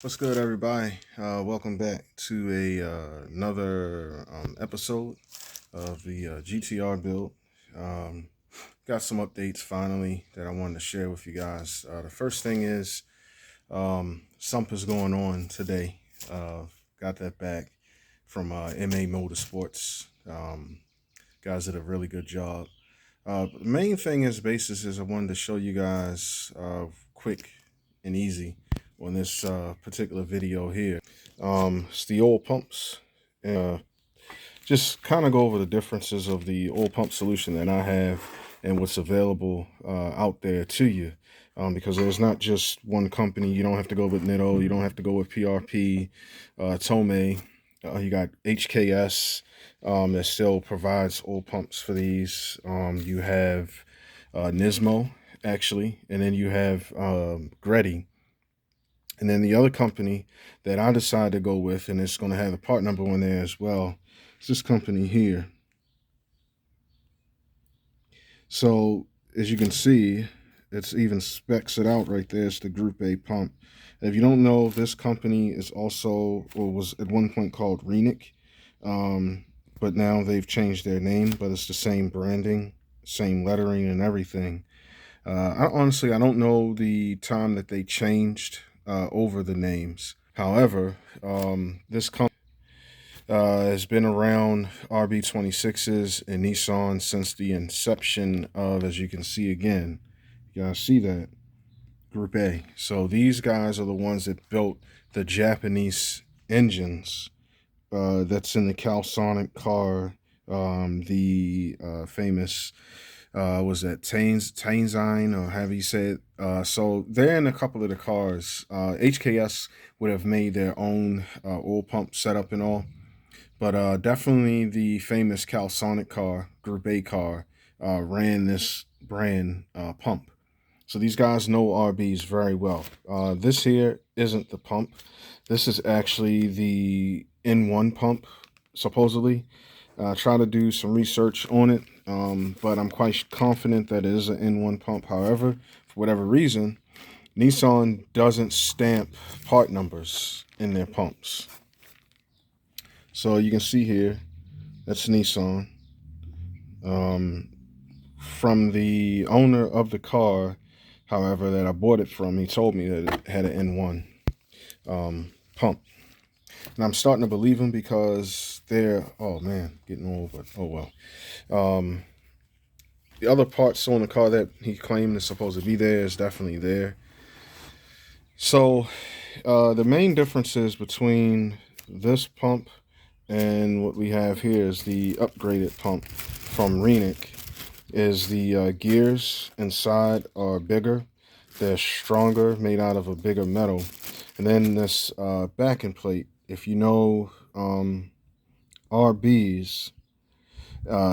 What's good, everybody? Welcome back to another episode of the GTR build. Got some updates finally that I wanted to share with you guys. The first thing is sump is going on today. Got that back from MA Motorsports. Guys did a really good job. The main thing is I wanted to show you guys quick and easy on this particular video here. It's the oil pumps. Just kind of go over the differences of the oil pump solution that I have and what's available out there to you. Because there's not just one company. You don't have to go with Nitto. You don't have to go with PRP, Tomei. You got HKS that still provides oil pumps for these. You have Nismo, actually, and then you have Greddy. And then the other company that I decided to go with, and it's going to have the part number on there as well, is this company here. So as you can see, it's even specs it out right there. It's the Group A pump. And if you don't know, this company is also, or was at one point called Reimax, but now they've changed their name, but it's the same branding, same lettering and everything. I don't know the time that they changed over the names. However, this company has been around RB26s and Nissan since the inception of, as you can see again, you guys see that, Group A. So these guys are the ones that built the Japanese engines that's in the Calsonic car, the famous was that Tainzine, or however you say it. So they're in a couple of the cars. HKS would have made their own oil pump setup and all, but definitely the famous Calsonic car, Group A car, ran this brand pump. So these guys know RBs very well. This here isn't the pump. This is actually the N1 pump, supposedly. Try to do some research on it, but I'm quite confident that it is an N1 pump. However, for whatever reason, Nissan doesn't stamp part numbers in their pumps. So you can see here, that's Nissan. From the owner of the car, however, that I bought it from, he told me that it had an N1 pump. And I'm starting to believe him because they're, oh man, getting old, but oh well. The other parts on the car that he claimed is supposed to be there is definitely there. So the main differences between this pump and what we have here is the upgraded pump from Reimax is the gears inside are bigger. They're stronger, made out of a bigger metal. And then this backing plate, if you know RBs,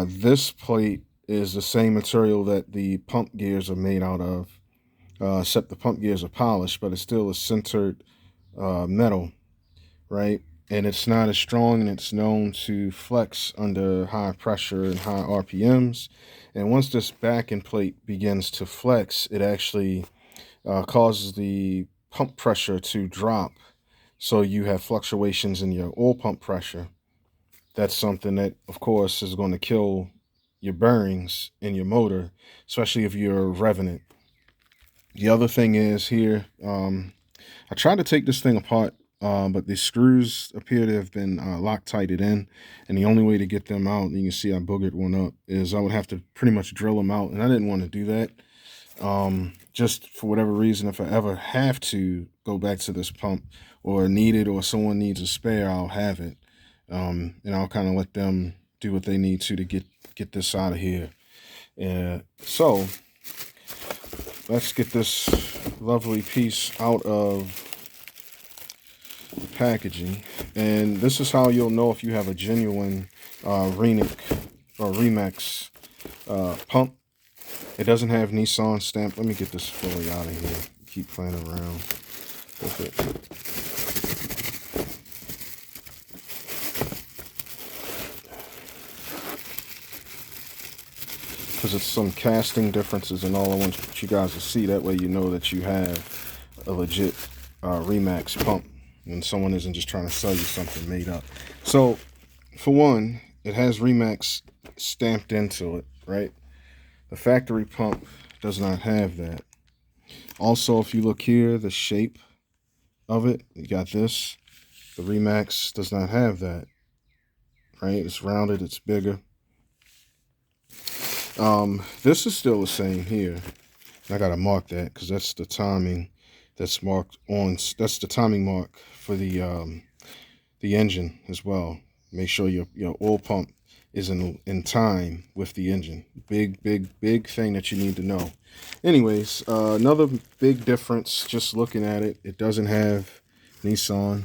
this plate is the same material that the pump gears are made out of, except the pump gears are polished, but it's still a sintered metal, right? And it's not as strong, and it's known to flex under high pressure and high RPMs. And once this backing plate begins to flex, it actually causes the pump pressure to drop. So you have fluctuations in your oil pump pressure. That's something that, of course, is going to kill your bearings in your motor, especially if you're revving it. The other thing is here, I tried to take this thing apart, but the screws appear to have been Loctited in, and the only way to get them out, and you can see I boogered one up, is I would have to pretty much drill them out, and I didn't want to do that. Just for whatever reason, if I ever have to go back to this pump or need it, or someone needs a spare, I'll have it. And I'll kind of let them do what they need to get this out of here. So let's get this lovely piece out of packaging. And this is how you'll know if you have a genuine Reimax pump. It doesn't have Nissan stamp. Let me get this fully out of here. Keep playing around with it. Because it's some casting differences and all. I want you guys to see, that way you know that you have a legit Reimax pump. when someone isn't just trying to sell you something made up. So, for one, it has Reimax stamped into it, right? The factory pump does not have that. Also, if you look here, the shape of it, you got this. The Reimax does not have that, right? It's rounded, it's bigger. This is still the same here. I gotta mark that because that's the timing that's marked on. That's the timing mark for the engine as well. Make sure your oil pump is in time with the engine. Big thing that you need to know. Anyways, another big difference, just looking at it, it doesn't have Nissan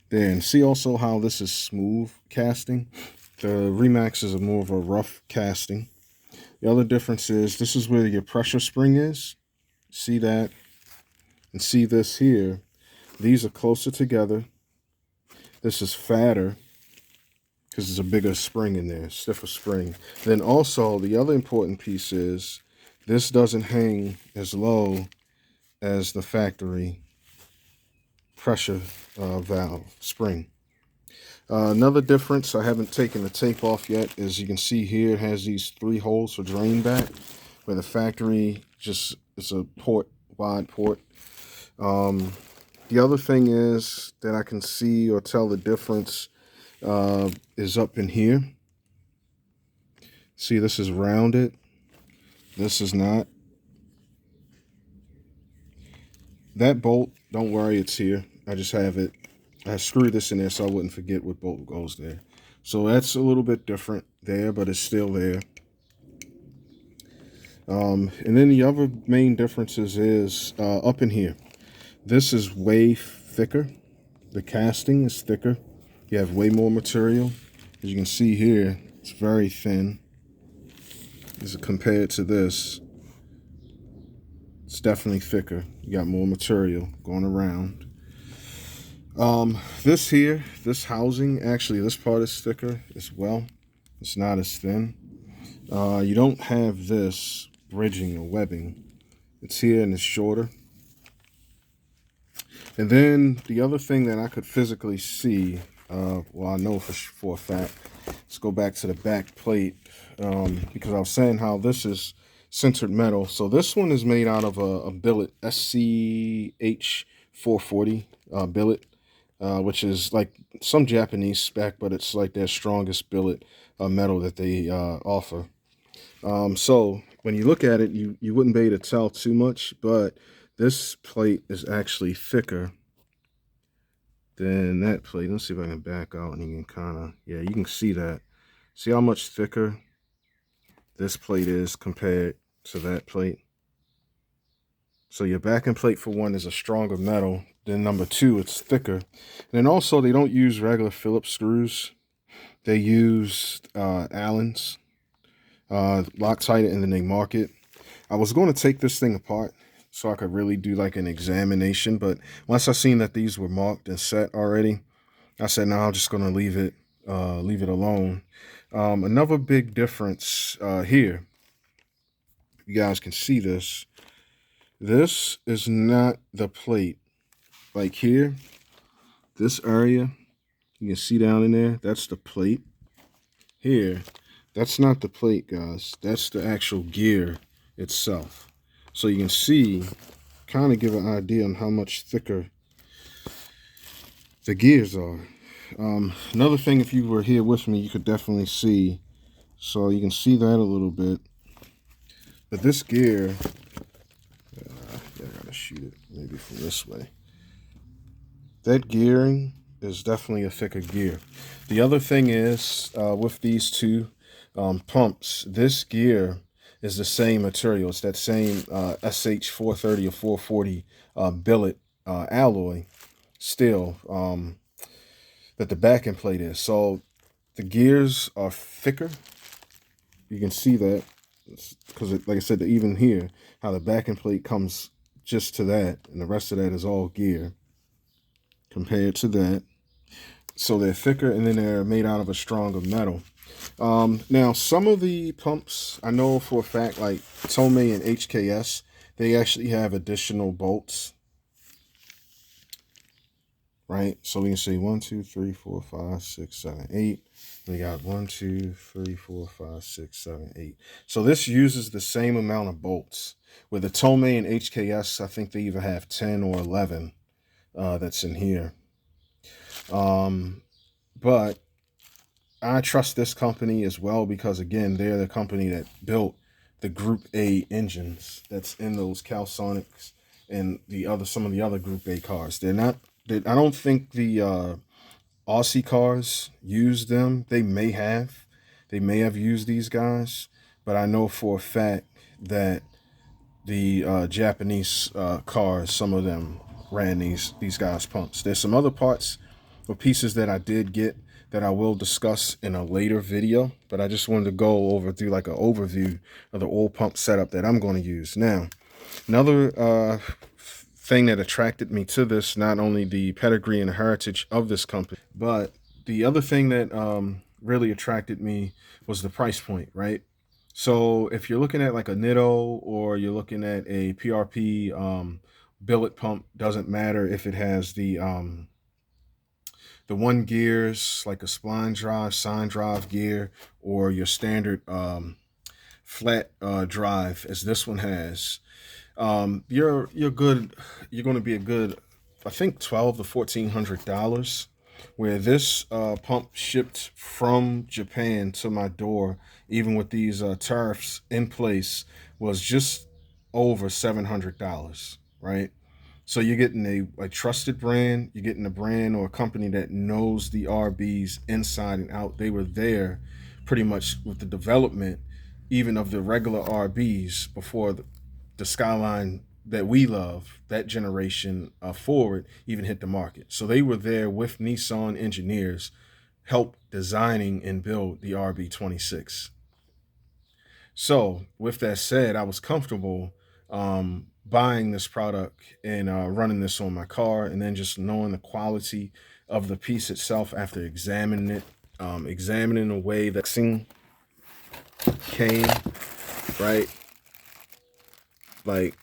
there. And see also how this is smooth casting. The Reimax is more of a rough casting. The other difference is this is where your pressure spring is. See that? And see this here. These are closer together. This is fatter because there's a bigger spring in there, stiffer spring. Then also the other important piece is this doesn't hang as low as the factory pressure valve spring. Another difference, I haven't taken the tape off yet, is you can see here it has these 3 holes for drain back, where the factory just is a wide port. The other thing is that I can see or tell the difference is up in here. See, this is rounded. This is not. That bolt, don't worry, it's here. I just have it. I screwed this in there so I wouldn't forget what bolt goes there. So that's a little bit different there, but it's still there. And then the other main differences is up in here. This is way thicker. The casting is thicker. You have way more material. As you can see here, it's very thin. As compared to this, it's definitely thicker. You got more material going around. This here, this housing, actually this part is thicker as well. It's not as thin. You don't have this bridging or webbing. It's here and it's shorter. And then the other thing that I could physically see, well, I know for a fact, let's go back to the back plate, because I was saying how this is sintered metal. So this one is made out of a billet, SCH 440 billet, which is like some Japanese spec, but it's like their strongest billet metal that they offer. So when you look at it, you wouldn't be able to tell too much, but this plate is actually thicker than that plate. Let's see if I can back out and you can kind of, yeah, you can see that. See how much thicker this plate is compared to that plate? So your backing plate, for one, is a stronger metal. Then number 2, it's thicker. And then also, they don't use regular Phillips screws. They use Allen's, Loctite, and then they mark it. I was going to take this thing apart so I could really do like an examination, but once I seen that these were marked and set already, I said, no, I'm just going to leave it alone. Another big difference here, you guys can see this. This is not the plate. Like here, this area, you can see down in there, that's the plate. Here, that's not the plate, guys. That's the actual gear itself. So you can see, kind of give an idea on how much thicker the gears are. Another thing, if you were here with me, you could definitely see. So you can see that a little bit. But this gear, yeah, I gotta shoot it maybe from this way. That gearing is definitely a thicker gear. The other thing is, with these two pumps, this gear is the same material. It's that same SH 430 or 440 billet alloy still that the backing plate is. So the gears are thicker. You can see that because, like I said, even here, how the backing plate comes just to that, and the rest of that is all gear compared to that. So they're thicker, and then they're made out of a stronger metal. Now, some of the pumps, I know for a fact, like Tomei and HKS, they actually have additional bolts right? So we can see 1, 2, 3, 4, 5, 6, 7, 8. We got 1, 2, 3, 4, 5, 6, 7, 8. So this uses the same amount of bolts. With the Tomei and HKS, I think they either have 10 or 11 that's in here. But I trust this company as well because, again, they're the company that built the Group A engines that's in those Calsonics and some of the other Group A cars. They're not. I don't think the Aussie cars use them. They may have. They may have used these guys, but I know for a fact that the Japanese cars, some of them ran these guys' pumps. There's some other parts or pieces that I did get that I will discuss in a later video, but I just wanted to go through like an overview of the oil pump setup that I'm going to use. Now, another thing that attracted me to this, not only the pedigree and heritage of this company, but the other thing that really attracted me was the price point, right? So if you're looking at like a Nitto or you're looking at a PRP billet pump, doesn't matter if it has the one gears like a spline drive, sine drive gear, or your standard flat drive as this one has. You're good. You're going to be a good, I think, $1,200 to $1,400. Where this pump shipped from Japan to my door, even with these tariffs in place, was just over $700. Right. So you're getting a trusted brand. You're getting a brand or a company that knows the RBs inside and out. They were there pretty much with the development, even of the regular RBs before the Skyline that we love, that generation forward, even hit the market. So they were there with Nissan engineers, help designing and build the RB26. So with that said, I was comfortable buying this product and running this on my car, and then just knowing the quality of the piece itself after examining it, examining the way that thing came, right? Like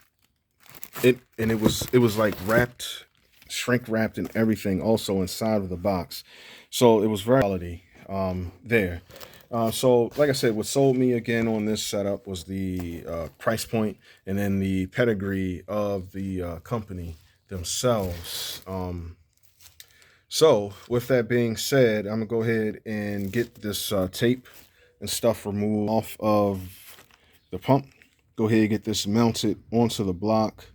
it was like wrapped, shrink wrapped and everything also inside of the box. So it was very quality there. So like I said, what sold me again on this setup was the price point and then the pedigree of the company themselves. So with that being said, I'm gonna go ahead and get this tape and stuff removed off of the pump. Go ahead and get this mounted onto the block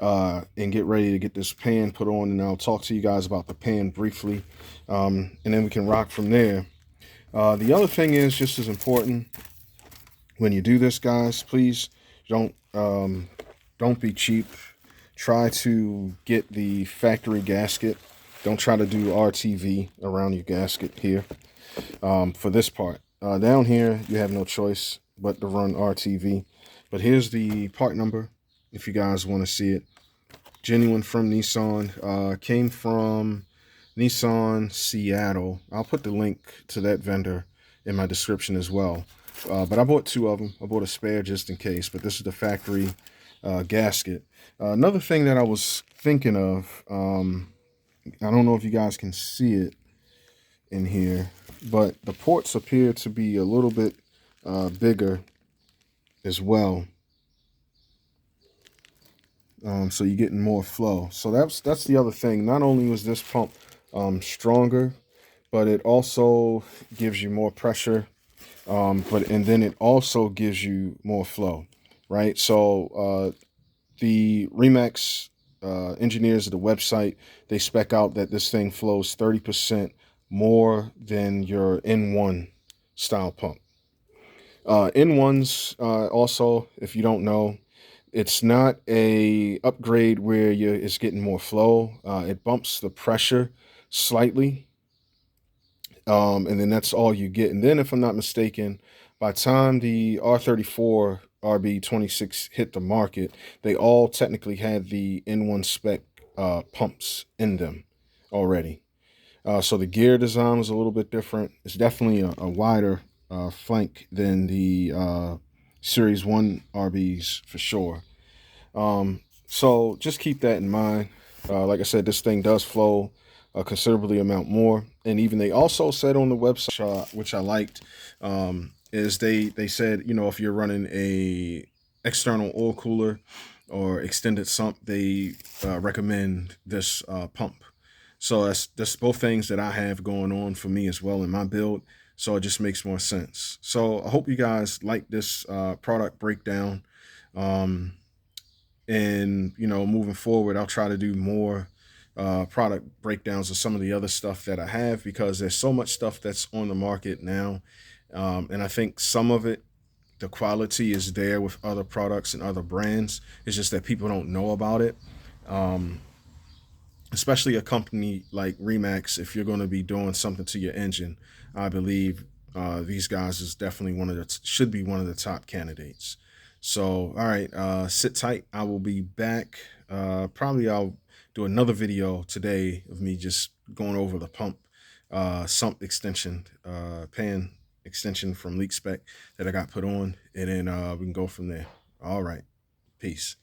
and get ready to get this pan put on, and I'll talk to you guys about the pan briefly, and then we can rock from there. The other thing is just as important when you do this, guys. Please don't be cheap. Try to get the factory gasket. Don't try to do RTV around your gasket here for this part. Down here, you have no choice but to run RTV. But here's the part number if you guys want to see it. Genuine from Nissan. Came from Nissan Seattle. I'll put the link to that vendor in my description as well. But I bought two of them. I bought a spare just in case, but this is the factory gasket. Another thing that I was thinking of, I don't know if you guys can see it in here, but the ports appear to be a little bit bigger as well. So you're getting more flow. So that's the other thing. Not only was this pump stronger, but it also gives you more pressure. And then it also gives you more flow, right? So the Reimax engineers of the website, they spec out that this thing flows 30% more than your N1 style pump. N1s also, if you don't know, it's not a upgrade where it's getting more flow. It bumps the pressure slightly, and then that's all you get. And then, if I'm not mistaken, by the time the R34 RB26 hit the market, they all technically had the N1 spec pumps in them already. So the gear design was a little bit different. It's definitely a wider flank than the Series 1 RBs for sure. So just keep that in mind. Like I said, this thing does flow a considerably amount more. And even they also said on the website, which I liked, is they said, you know, if you're running a external oil cooler or extended sump, they recommend this pump. So that's both things that I have going on for me as well in my build. So it just makes more sense. So I hope you guys like this product breakdown. Um, and you know, moving forward, I'll try to do more product breakdowns of some of the other stuff that I have, because there's so much stuff that's on the market now, and I think some of it, the quality is there with other products and other brands. It's just that people don't know about it. Um, Especially a company like Remax, if you're going to be doing something to your engine, I believe these guys is definitely should be one of the top candidates. So, all right, sit tight. I will be back. Probably I'll do another video today of me just going over the sump extension, pan extension from Leak Spec that I got put on, and then we can go from there. All right, peace.